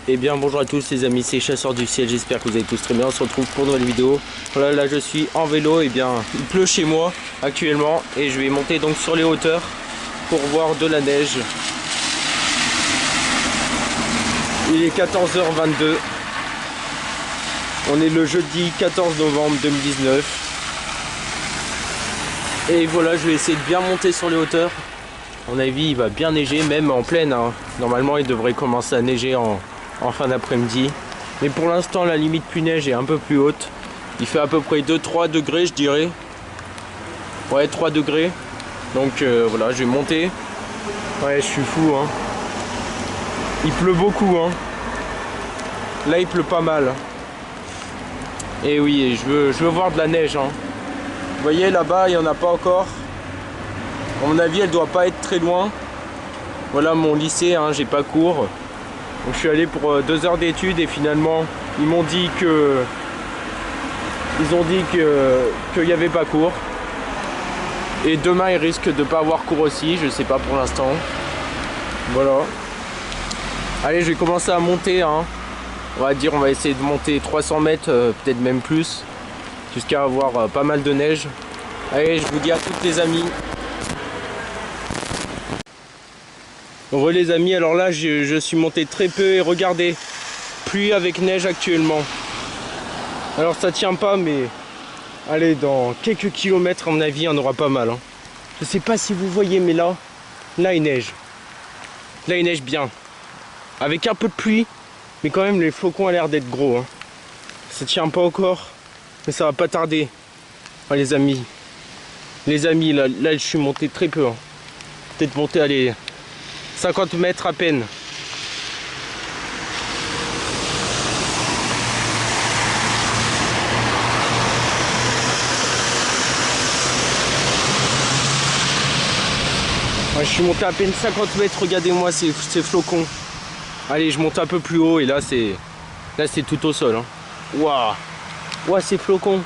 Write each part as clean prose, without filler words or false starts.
Et bien bonjour à tous les amis, c'est Chasseur du Ciel, j'espère que vous allez tous très bien. On se retrouve pour une nouvelle vidéo. Voilà, là je suis en vélo, et bien il pleut chez moi actuellement et je vais monter donc sur les hauteurs pour voir de la neige. Il est 14h22. On est le jeudi 14 novembre 2019. Et voilà, je vais essayer de bien monter sur les hauteurs. À mon avis, il va bien neiger, même en pleine, hein. Normalement, il devrait commencer à neiger en fin d'après-midi. Mais pour l'instant, la limite pluie neige est un peu plus haute. Il fait à peu près 2-3 degrés, je dirais. Ouais, 3 degrés. Donc voilà, je vais monter. Ouais, je suis fou, hein. Il pleut beaucoup, hein. Là, il pleut pas mal. Et oui, je veux voir de la neige, hein. Vous voyez, là-bas, il n'y en a pas encore. À mon avis, elle doit pas être très loin. Voilà mon lycée, hein, j'ai pas cours. Donc je suis allé pour 2 heures d'études et finalement, ils m'ont dit que... Ils ont dit qu'il n'y avait pas cours. Et demain, ils risquent de pas avoir cours aussi, je sais pas pour l'instant. Voilà. Allez, je vais commencer à monter, hein. On va essayer de monter 300 mètres, peut-être même plus. Jusqu'à avoir pas mal de neige. Allez, je vous dis à toutes les amis. Re les amis, alors là je suis monté très peu et regardez, pluie avec neige actuellement. Alors ça tient pas, mais allez, dans quelques kilomètres à mon avis on aura pas mal, hein. Je sais pas si vous voyez, mais là il neige. Là il neige bien. Avec un peu de pluie, mais quand même les flocons ont l'air d'être gros, hein. Ça tient pas encore, mais ça va pas tarder. Ah, les amis, là je suis monté très peu, hein. Peut-être monter, allez, 50 mètres à peine. Ouais, je suis monté à peine 50 mètres, regardez-moi ces flocons. Allez, je monte un peu plus haut et là c'est tout au sol, hein. Waouh, waouh, ces flocons.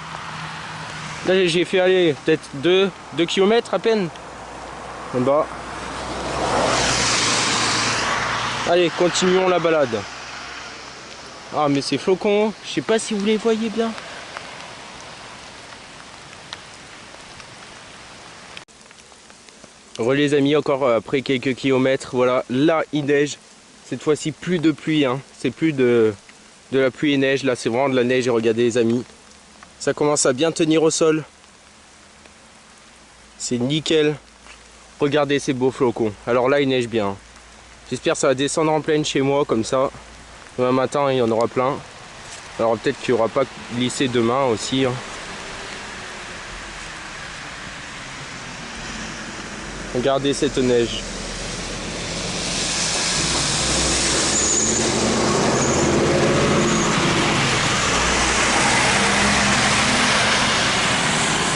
Là j'ai fait aller peut-être 2 km à peine. En bas. Allez, continuons la balade. Ah, mais ces flocons, je sais pas si vous les voyez bien. Re les amis, encore après quelques kilomètres, voilà, là il neige. Cette fois-ci plus de pluie, hein. C'est plus de la pluie et neige, là c'est vraiment de la neige. Et regardez les amis, ça commence à bien tenir au sol. C'est nickel. Regardez ces beaux flocons. Alors là il neige bien. J'espère que ça va descendre en pleine chez moi, comme ça demain matin il y en aura plein. Alors peut-être qu'il n'y aura pas glissé demain aussi, hein. Regardez cette neige.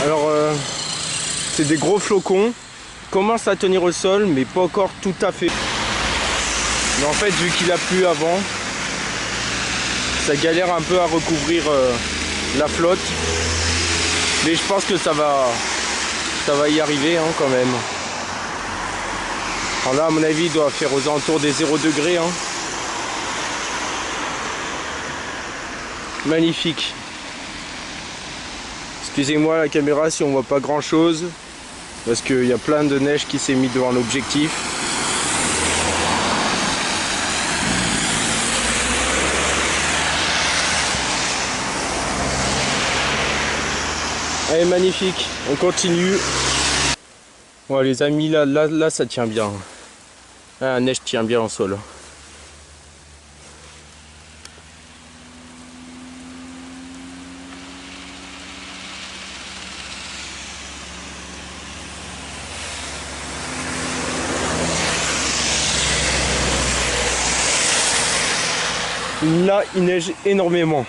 Alors c'est des gros flocons. Ils commencent à tenir au sol, mais pas encore tout à fait. Mais en fait, vu qu'il a plu avant, ça galère un peu à recouvrir la flotte. Mais je pense que ça va y arriver, hein, quand même. Alors là, à mon avis, il doit faire aux alentours des 0 degrés, hein. Magnifique. Excusez-moi la caméra si on voit pas grand chose, parce qu'il y a plein de neige qui s'est mis devant l'objectif. Allez, magnifique, on continue. Ouais les amis, là ça tient bien. Là, la neige tient bien au sol. Là il neige énormément.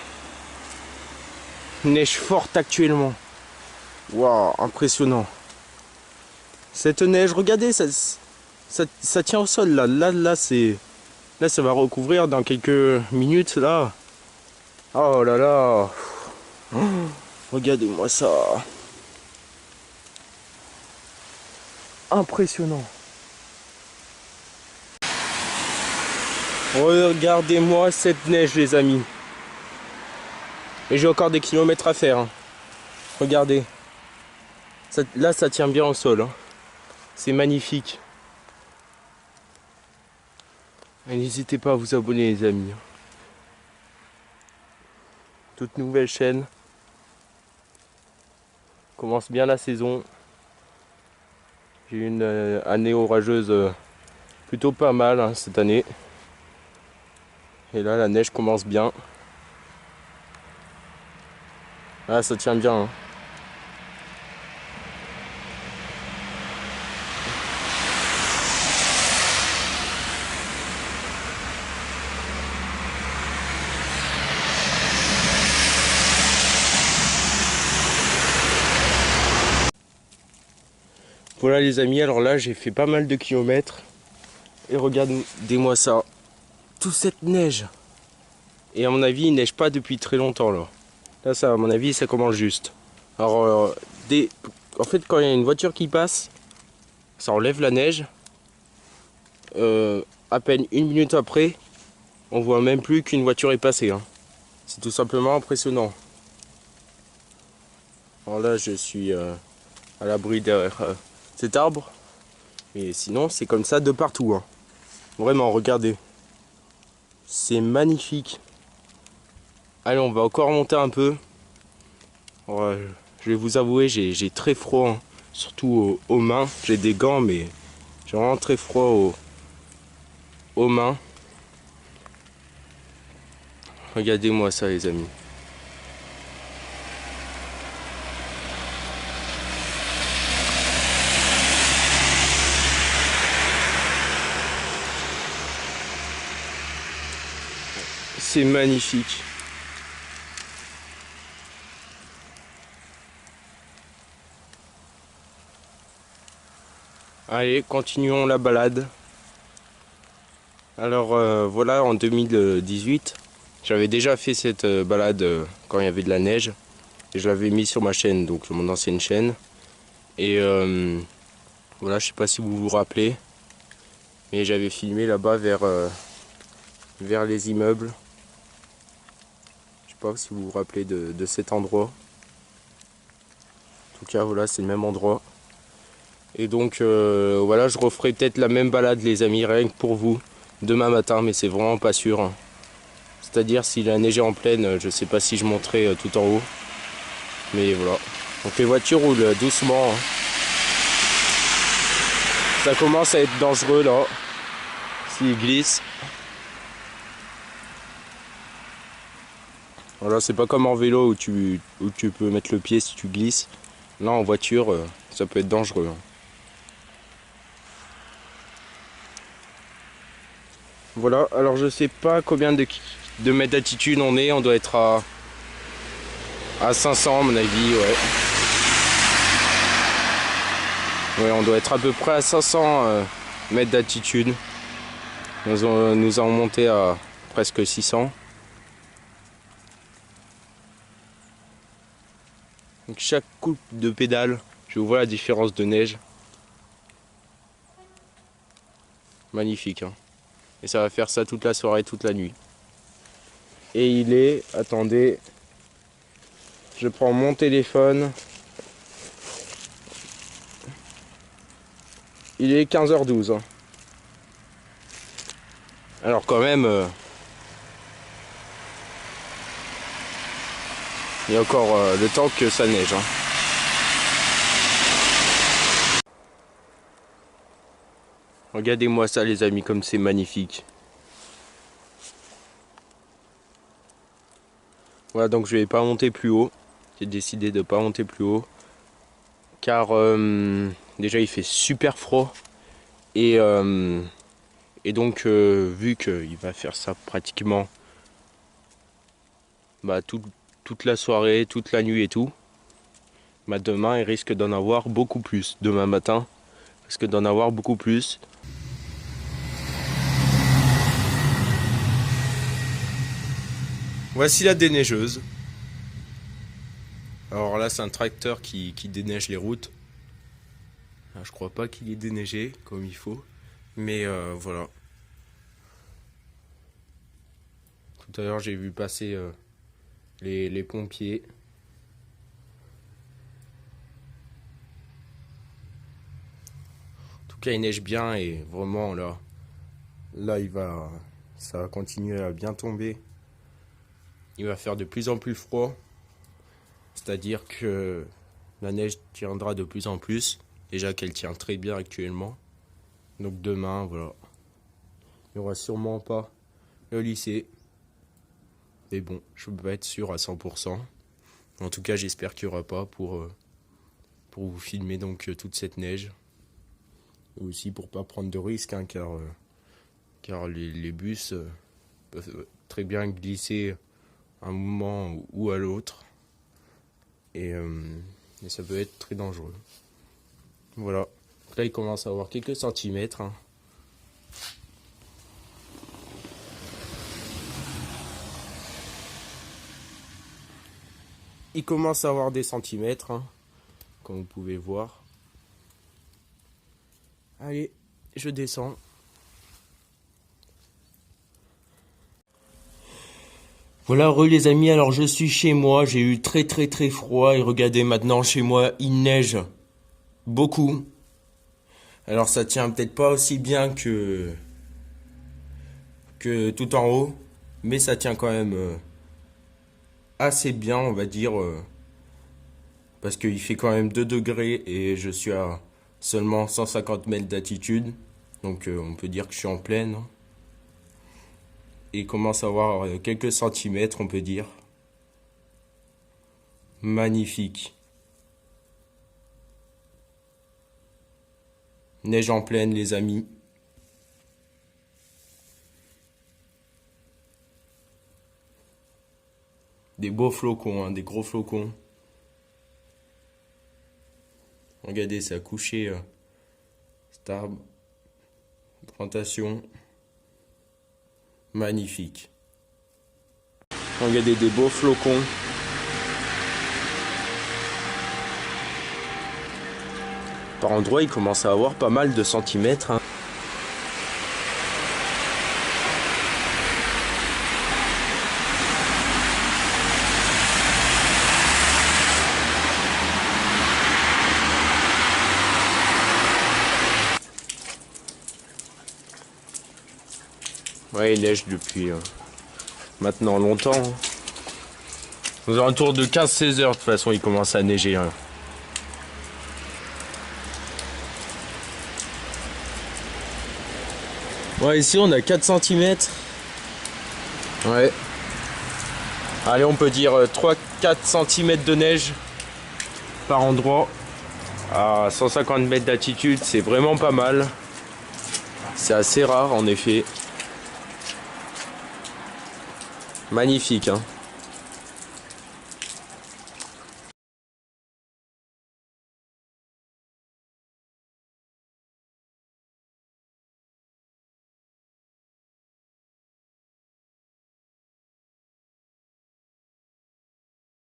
Neige forte actuellement. Waouh, impressionnant. Cette neige, regardez, ça tient au sol là. Là ça va recouvrir dans quelques minutes là. Oh là là. Oh, regardez-moi ça. Impressionnant. Regardez-moi cette neige les amis. Et j'ai encore des kilomètres à faire. Hein. Regardez. Là ça tient bien au sol. Hein. C'est magnifique. Et n'hésitez pas à vous abonner les amis. Toute nouvelle chaîne. Commence bien la saison. J'ai eu une année orageuse plutôt pas mal hein, cette année. Et là la neige commence bien. Ah ça tient bien. Hein. Voilà les amis, alors là j'ai fait pas mal de kilomètres. Et regardez-moi ça. Toute cette neige. Et à mon avis il neige pas depuis très longtemps là. Là ça à mon avis ça commence juste. Alors en fait quand il y a une voiture qui passe, ça enlève la neige. À peine une minute après, on voit même plus qu'une voiture est passée. Hein. C'est tout simplement impressionnant. Alors là je suis à l'abri derrière cet arbre. Et sinon c'est comme ça de partout. Hein. Vraiment, regardez. C'est magnifique. Allez, on va encore monter un peu. Alors, je vais vous avouer, j'ai très froid. Hein. Surtout aux mains. J'ai des gants, mais j'ai vraiment très froid aux mains. Regardez-moi ça, les amis. C'est magnifique. Allez, continuons la balade. Alors voilà, en 2018, j'avais déjà fait cette balade quand il y avait de la neige. Et je l'avais mis sur ma chaîne, donc mon ancienne chaîne. Et voilà, je sais pas si vous vous rappelez. Mais j'avais filmé là-bas vers les immeubles. Je sais pas si vous vous rappelez de cet endroit. En tout cas, voilà, c'est le même endroit. Et donc, voilà, je referai peut-être la même balade, les amis, rien que pour vous, demain matin, mais c'est vraiment pas sûr. Hein. C'est-à-dire, s'il a neigé en pleine, je sais pas si je monterai tout en haut. Mais voilà. Donc, les voitures roulent doucement. Hein. Ça commence à être dangereux, là. S'il glisse. Voilà, c'est pas comme en vélo où tu peux mettre le pied si tu glisses. Là, en voiture, ça peut être dangereux. Hein. Voilà, alors je sais pas combien de mètres d'altitude on est. On doit être à 500 à mon avis, ouais. Ouais, on doit être à peu près à 500 mètres d'altitude. Nous allons monter à presque 600. Donc chaque coup de pédale, je vois la différence de neige. Magnifique. Hein. Et ça va faire ça toute la soirée, toute la nuit. Et il est, attendez, je prends mon téléphone. Il est 15h12. Hein. Alors quand même, il y a encore le temps que ça neige. Hein. Regardez-moi ça les amis, comme c'est magnifique. Voilà, donc je vais pas monter plus haut. J'ai décidé de pas monter plus haut. Car déjà il fait super froid. Et donc vu qu'il va faire ça pratiquement toute la soirée, toute la nuit et tout. Bah, demain il risque d'en avoir beaucoup plus. Demain matin, il risque d'en avoir beaucoup plus. Voici la déneigeuse. Alors là c'est un tracteur qui déneige les routes. Alors, je crois pas qu'il est déneigé comme il faut. Mais voilà. Tout à l'heure, j'ai vu passer les pompiers. En tout cas, il neige bien et vraiment là, ça va continuer à bien tomber. Il va faire de plus en plus froid. C'est-à-dire que la neige tiendra de plus en plus. Déjà qu'elle tient très bien actuellement. Donc demain, voilà. Il n'y aura sûrement pas le lycée. Mais bon, je ne peux pas être sûr à 100%. En tout cas, j'espère qu'il n'y aura pas pour vous filmer donc toute cette neige. Et aussi pour pas prendre de risques, hein, car les bus peuvent très bien glisser à un moment ou à l'autre. Et ça peut être très dangereux. Voilà. Là, il commence à avoir quelques centimètres. Hein. Il commence à avoir des centimètres, hein, comme vous pouvez voir. Allez, je descends. Voilà, les amis, alors je suis chez moi, j'ai eu très froid et regardez maintenant chez moi, il neige beaucoup. Alors ça tient peut-être pas aussi bien que tout en haut, mais ça tient quand même assez bien, on va dire, parce qu'il fait quand même 2 degrés et je suis à seulement 150 mètres d'altitude, donc on peut dire que je suis en plaine. Et il commence à avoir quelques centimètres, on peut dire. Magnifique. Neige en plaine, les amis. Des beaux flocons, hein, des gros flocons. Regardez, ça a couché. Cet arbre. Plantation. Magnifique. Regardez des beaux flocons. Par endroits, il commence à avoir pas mal de centimètres. Hein. Ouais, il neige depuis maintenant longtemps. Hein. Aux alentours de 15-16 heures, de toute façon, il commence à neiger. Hein. Ouais, ici, on a 4 cm. Ouais. Allez, on peut dire 3-4 cm de neige par endroit. À 150 mètres d'altitude, c'est vraiment pas mal. C'est assez rare, en effet. Magnifique, hein.